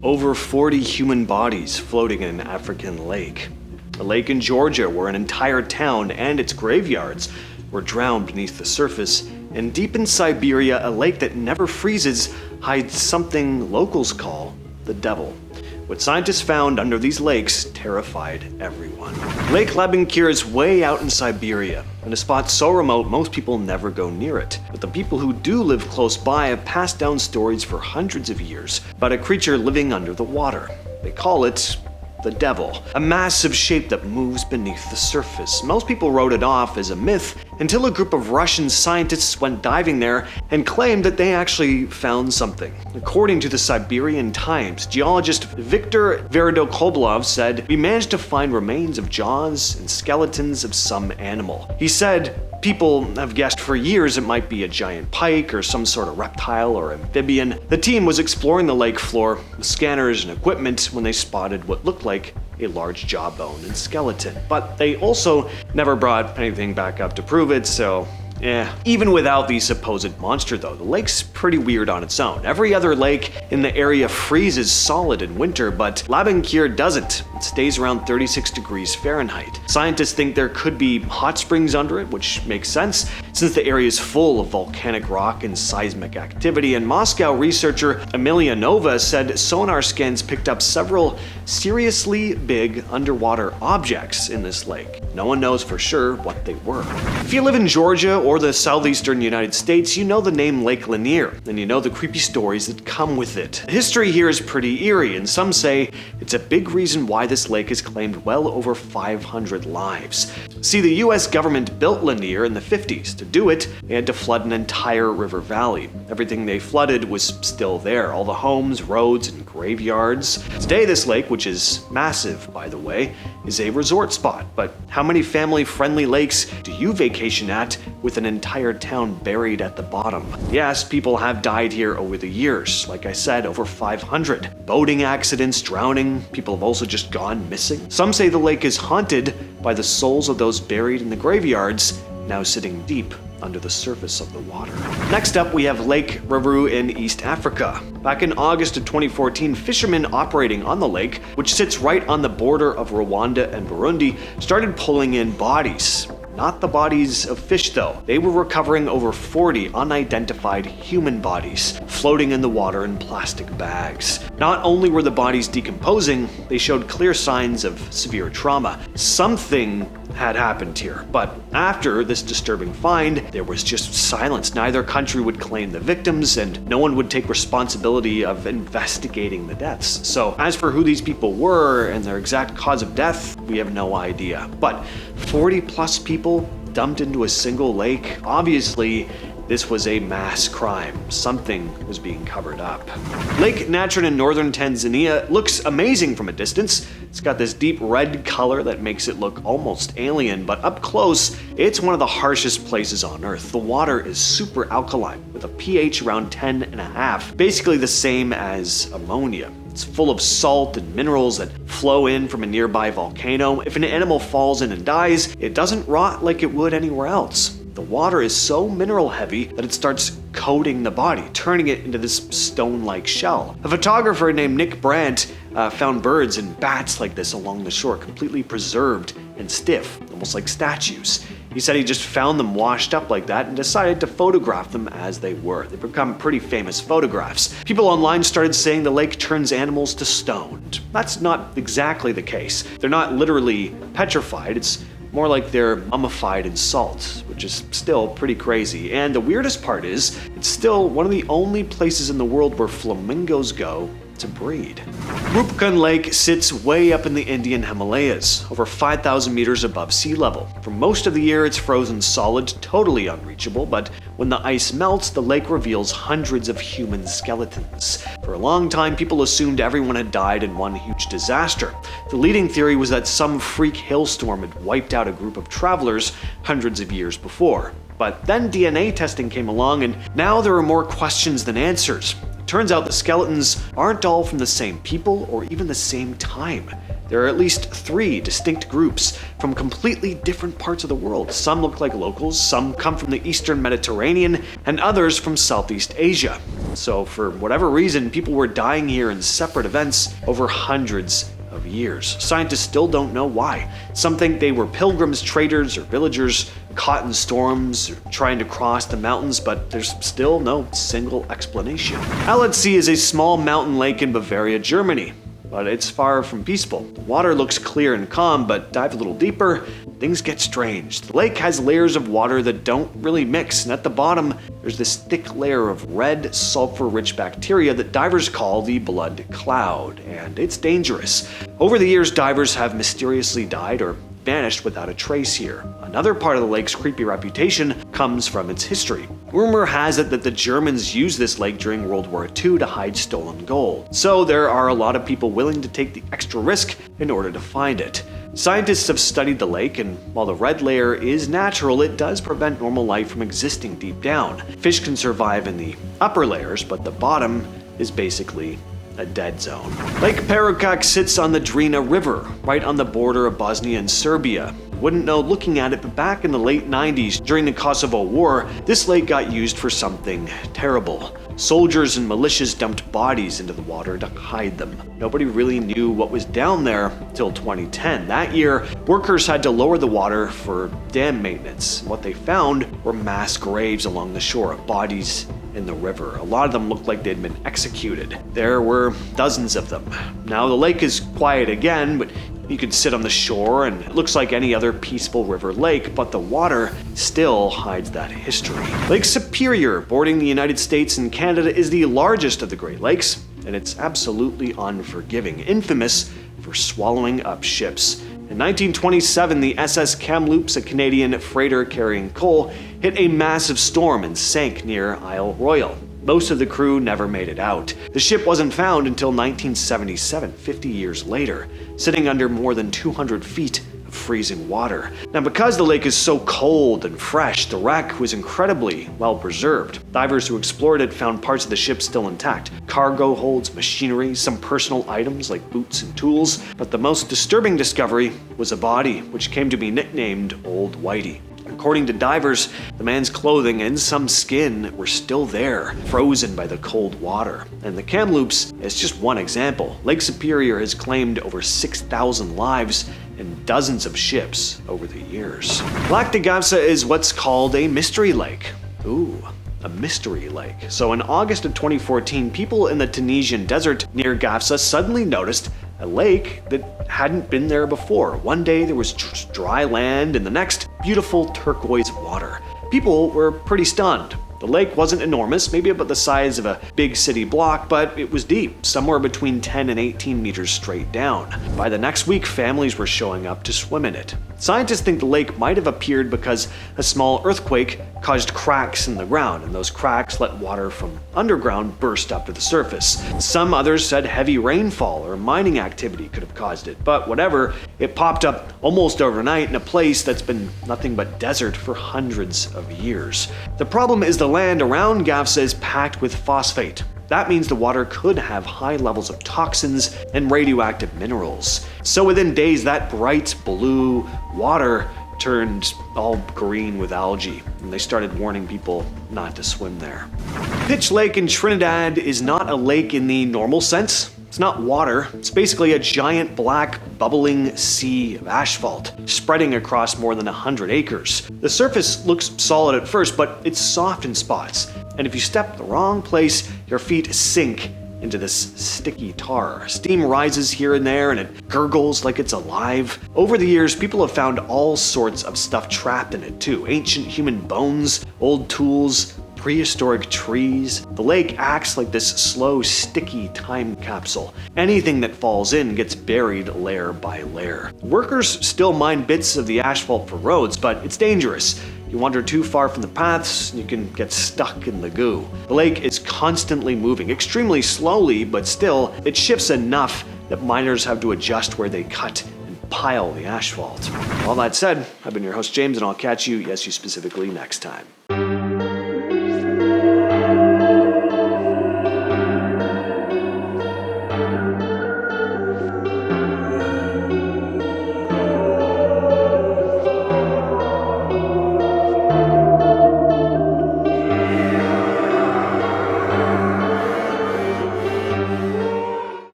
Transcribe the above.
Over 40 human bodies floating in an African lake. A lake in Georgia where an entire town and its graveyards were drowned beneath the surface. And deep in Siberia, a lake that never freezes hides something locals call the devil. What scientists found under these lakes terrified everyone. Lake Labynkyr is way out in Siberia, in a spot so remote most people never go near it. But the people who do live close by have passed down stories for hundreds of years about a creature living under the water. They call it the devil, a massive shape that moves beneath the surface. Most people wrote it off as a myth until a group of Russian scientists went diving there and claimed that they actually found something. According to the Siberian Times, geologist Viktor Verdokoblov said, "We managed to find remains of jaws and skeletons of some animal." He said, "People have guessed for years it might be a giant pike or some sort of reptile or amphibian." The team was exploring the lake floor with scanners and equipment when they spotted what looked like a large jawbone and skeleton. But they also never brought anything back up to prove it, so Even without the supposed monster though, the lake's pretty weird on its own. Every other lake in the area freezes solid in winter, but Labynkyr doesn't. It stays around 36 degrees Fahrenheit. Scientists think there could be hot springs under it, which makes sense since the area is full of volcanic rock and seismic activity. And Moscow researcher Emilia Nova said sonar scans picked up several seriously big underwater objects in this lake. No one knows for sure what they were. If you live in Georgia or the southeastern United States, you know the name Lake Lanier, and you know the creepy stories that come with it. The history here is pretty eerie, and some say it's a big reason why this lake has claimed well over 500 lives. See, the US government built Lanier in the 50s. To do it, they had to flood an entire river valley. Everything they flooded was still there, all the homes, roads, and graveyards. Today, this lake, which is massive, by the way, is a resort spot. But how many family-friendly lakes do you vacation at with an entire town buried at the bottom? Yes, people have died here over the years. Like I said, over 500. Boating accidents, drowning, people have also just gone missing. Some say the lake is haunted by the souls of those buried in the graveyards, now sitting deep under the surface of the water. Next up, we have Lake Rweru in East Africa. Back in August of 2014, fishermen operating on the lake, which sits right on the border of Rwanda and Burundi, started pulling in bodies. Not the bodies of fish though. They were recovering over 40 unidentified human bodies, floating in the water in plastic bags. Not only were the bodies decomposing, they showed clear signs of severe trauma. Something had happened here, but after this disturbing find, there was just silence. Neither country would claim the victims, and no one would take responsibility of investigating the deaths. So as for who these people were and their exact cause of death, we have no idea. But 40 plus people dumped into a single lake, obviously this was a mass crime. Something was being covered up. Lake Natron in northern Tanzania looks amazing from a distance. It's got this deep red color that makes it look almost alien, but up close, it's one of the harshest places on Earth. The water is super alkaline with a pH around 10.5, basically the same as ammonia. It's full of salt and minerals that flow in from a nearby volcano. If an animal falls in and dies, it doesn't rot like it would anywhere else. The water is so mineral heavy that it starts coating the body, turning it into this stone-like shell. A photographer named Nick Brandt found birds and bats like this along the shore, completely preserved and stiff, almost like statues. He said he just found them washed up like that and decided to photograph them as they were. They've become pretty famous photographs. People online started saying the lake turns animals to stone. That's not exactly the case. They're not literally petrified. It's more like they're mummified in salt, which is still pretty crazy. And the weirdest part is, it's still one of the only places in the world where flamingos go to breed. Roopkund Lake sits way up in the Indian Himalayas, over 5,000 meters above sea level. For most of the year, it's frozen solid, totally unreachable, but when the ice melts, the lake reveals hundreds of human skeletons. For a long time, people assumed everyone had died in one huge disaster. The leading theory was that some freak hailstorm had wiped out a group of travelers hundreds of years before. But then DNA testing came along, and now there are more questions than answers. Turns out the skeletons aren't all from the same people or even the same time. There are at least 3 distinct groups from completely different parts of the world. Some look like locals, some come from the Eastern Mediterranean, and others from Southeast Asia. So for whatever reason, people were dying here in separate events over hundreds of years. Scientists still don't know why. Some think they were pilgrims, traders, or villagers caught in storms or trying to cross the mountains, but there's still no single explanation. Alatsee is a small mountain lake in Bavaria, Germany, but it's far from peaceful. The water looks clear and calm, but dive a little deeper, things get strange. The lake has layers of water that don't really mix, and at the bottom, there's this thick layer of red, sulfur-rich bacteria that divers call the blood cloud, and it's dangerous. Over the years, divers have mysteriously died or vanished without a trace here. Another part of the lake's creepy reputation comes from its history. Rumor has it that the Germans used this lake during World War II to hide stolen gold. So there are a lot of people willing to take the extra risk in order to find it. Scientists have studied the lake, and while the red layer is natural, it does prevent normal life from existing deep down. Fish can survive in the upper layers, but the bottom is basically a dead zone. Lake Perućac sits on the Drina River, right on the border of Bosnia and Serbia. Wouldn't know looking at it, but back in the late 90s, during the Kosovo War, this lake got used for something terrible. Soldiers and militias dumped bodies into the water to hide them. Nobody really knew what was down there till 2010. That year, workers had to lower the water for dam maintenance. What they found were mass graves along the shore of bodies in the river. A lot of them looked like they'd been executed. There were dozens of them. Now the lake is quiet again, but you can sit on the shore and it looks like any other peaceful river lake, but the water still hides that history. Lake Superior, bordering the United States and Canada, is the largest of the Great Lakes, and it's absolutely unforgiving, infamous for swallowing up ships. In 1927, the SS Kamloops, a Canadian freighter carrying coal, hit a massive storm and sank near Isle Royale. Most of the crew never made it out. The ship wasn't found until 1977, 50 years later, sitting under more than 200 feet of freezing water. Now, because the lake is so cold and fresh, the wreck was incredibly well preserved. Divers who explored it found parts of the ship still intact: cargo holds, machinery, some personal items like boots and tools. But the most disturbing discovery was a body, which came to be nicknamed Old Whitey. According to divers, the man's clothing and some skin were still there, frozen by the cold water. And the Kamloops is just one example. Lake Superior has claimed over 6,000 lives and dozens of ships over the years. Lac de Gafsa is what's called a mystery lake. Ooh, a mystery lake. So in August of 2014, people in the Tunisian desert near Gafsa suddenly noticed a lake that hadn't been there before. One day there was dry land, and the next, beautiful turquoise water. People were pretty stunned. The lake wasn't enormous, maybe about the size of a big city block, but it was deep, somewhere between 10 and 18 meters straight down. By the next week, families were showing up to swim in it. Scientists think the lake might have appeared because a small earthquake caused cracks in the ground, and those cracks let water from underground burst up to the surface. Some others said heavy rainfall or mining activity could have caused it, but whatever, it popped up almost overnight in a place that's been nothing but desert for hundreds of years. The problem is the land around Gafsa is packed with phosphate. That means the water could have high levels of toxins and radioactive minerals. So within days, that bright blue water turned all green with algae, and they started warning people not to swim there. Pitch Lake in Trinidad is not a lake in the normal sense. It's not water. It's basically a giant black bubbling sea of asphalt spreading across more than 100 acres. The surface looks solid at first, but it's soft in spots. And if you step the wrong place, your feet sink into this sticky tar. Steam rises here and there, and it gurgles like it's alive. Over the years, people have found all sorts of stuff trapped in it too. Ancient human bones, old tools, prehistoric trees. The lake acts like this slow, sticky time capsule. Anything that falls in gets buried layer by layer. Workers still mine bits of the asphalt for roads, but it's dangerous. You wander too far from the paths, you can get stuck in the goo. The lake is constantly moving, extremely slowly, but still, it shifts enough that miners have to adjust where they cut and pile the asphalt. All that said, I've been your host James, and I'll catch you, yes you specifically, next time.